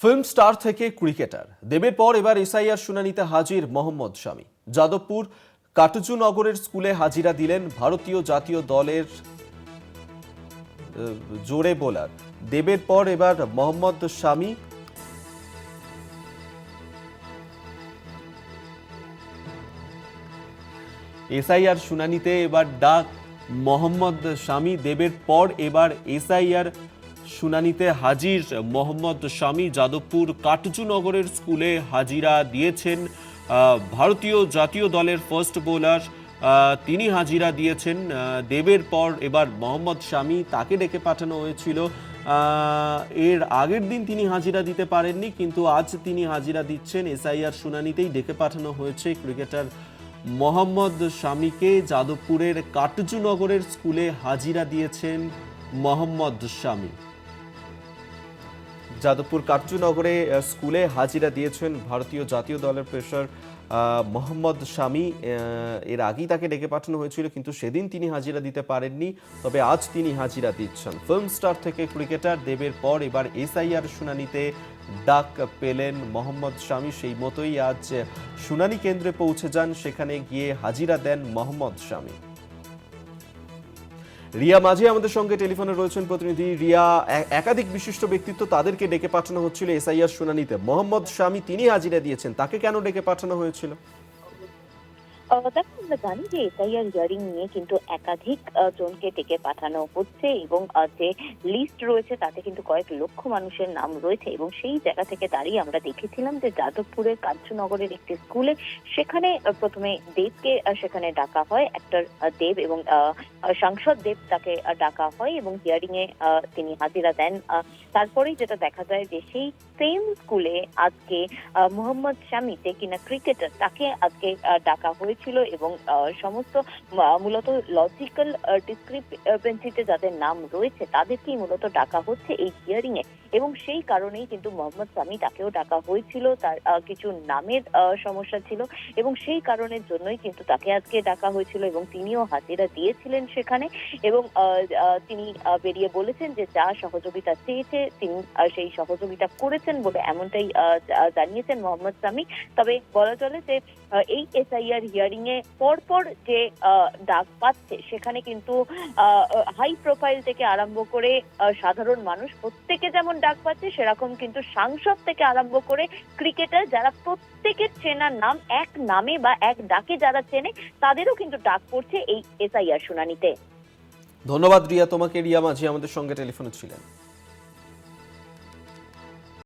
Film star থেকে cricketer দেবের পর এবার এসআইআর শুনানিতে হাজির মোহাম্মদ শামি। যাদবপুর কাটজুনগরের স্কুলে হাজিরা দিলেন ভারতীয় জাতীয় দলের জোরে বোলার। দেবের পর এবার মোহাম্মদ শামি এসআইআর শুনানিতে এবার ডাক মোহাম্মদ শামি। দেবের পর এবার এসআইআর শুনানিতে হাজির মোহাম্মদ শামি। যাদবপুর কাটজুনগরের স্কুলে হাজিরা দিয়েছেন ভারতীয় জাতীয় দলের ফার্স্ট বোলার। তিনি হাজিরা দিয়েছেন। দেবের পর এবার মোহাম্মদ শামি, তাকে ডেকে পাঠানো হয়েছিল। এর আগের দিন তিনি হাজিরা দিতে পারেননি, কিন্তু আজ তিনি হাজিরা দিচ্ছেন। এসআইআর শুনানিতেই ডেকে পাঠানো হয়েছে ক্রিকেটার মোহাম্মদ শামিকে। যাদবপুরের কাটজুনগরের স্কুলে হাজিরা দিয়েছেন মোহাম্মদ শামি। যাদবপুর কাটজুনগরে স্কুলে হাজিরা দিয়েছেন ভারতীয় জাতীয় দলের পেসার মোহাম্মদ শামি। এর আগেই তাকে ডেকে পাঠানো হয়েছিল, কিন্তু সেদিন তিনি হাজিরা দিতে পারেননি। তবে আজ তিনি হাজিরা দিচ্ছেন। ফিল্ম স্টার থেকে ক্রিকেটার দেবের পর এবার এসআইআর শুনানিতে ডাক পেলেন মোহাম্মদ শামি। সেই মতোই আজ শুনানি কেন্দ্রে পৌঁছে যান, সেখানে গিয়ে হাজিরা দেন মোহাম্মদ শামি। রিয়া মাঝি আমাদের সঙ্গে টেলিফোনে রয়েছেন প্রতিনিধি। রিয়া, একাধিক বিশিষ্ট ব্যক্তিত্ব, তাদেরকে ডেকে পাঠানো হচ্ছিল এসআইআর শুনানিতে। মোহাম্মদ শামি তিনি হাজিরা দিয়েছেন, তাকে কেন ডেকে পাঠানো হয়েছিল? দেখো, আমরা জানি যে এসআইআর হিয়ারিং নিয়ে কিন্তু একাধিক জনকে ডেকে পাঠানো হচ্ছে এবং যে লিস্ট রয়েছে তাতে কিন্তু কয়েক লক্ষ মানুষের নাম রয়েছে। এবং সেই জায়গা থেকে দাঁড়িয়ে আমরা দেখেছিলাম যে যাদবপুরের কাঞ্চনগরের একটি স্কুলে সেখানে প্রথমে দেবকে সেখানে ডাকা হয়, অ্যাক্টর দেব এবং সাংসদ দেব, তাকে ডাকা হয় এবং হিয়ারিং এ তিনি হাজিরা দেন। তারপরেই যেটা দেখা যায় যে সেই সেম স্কুলে আজকে মোহাম্মদ শামি, যে কিনা ক্রিকেটার, তাকে আজকে ডাকা হয়েছিল এবং সমস্ত মূলত লজিক্যাল ডিসক্রিপেন্সিতে যাদের নাম রয়েছে তাদেরকেই মূলত ডাকা হচ্ছে এই হিয়ারিং এ। এবং সেই কারণেই কিন্তু মোহাম্মদ শামি, তাকেও ডাকা হয়েছিল। তার কিছু নামের সমস্যা ছিল এবং সেই কারণের জন্যই কিন্তু তাকে আজকে ডাকা হয়েছিল এবং তিনিও হাজিরা দিয়েছিলেন সেখানে। এবং তিনি বেরিয়ে বলেছেন যে যা সহযোগিতা চেয়েছে তিনি সেই সহযোগিতা করেছেন বলে এমনটাই জানিয়েছেন মোহাম্মদ শামি। তবে বলা চলে যে এই এসআইআর হিয়ারিং এ পরপর যে ডাক পাচ্ছে সেখানে কিন্তু হাই প্রোফাইল থেকে আরম্ভ করে সাধারণ মানুষ প্রত্যেকে যেমন ডাক পাচ্ছে, সেরকম কিন্তু সাংসদ থেকে আরম্ভ করে ক্রিকেটার, যারা প্রত্যেকের চেনার নাম, এক নামে বা এক ডাকে যারা চেনে, তাদেরও কিন্তু ডাক পড়ছে এই এসআইআর শুনানিতে। ধন্যবাদ রিয়া তোমাকে। রিয়া মাঝি আমাদের সঙ্গে টেলিফোনে ছিলেন।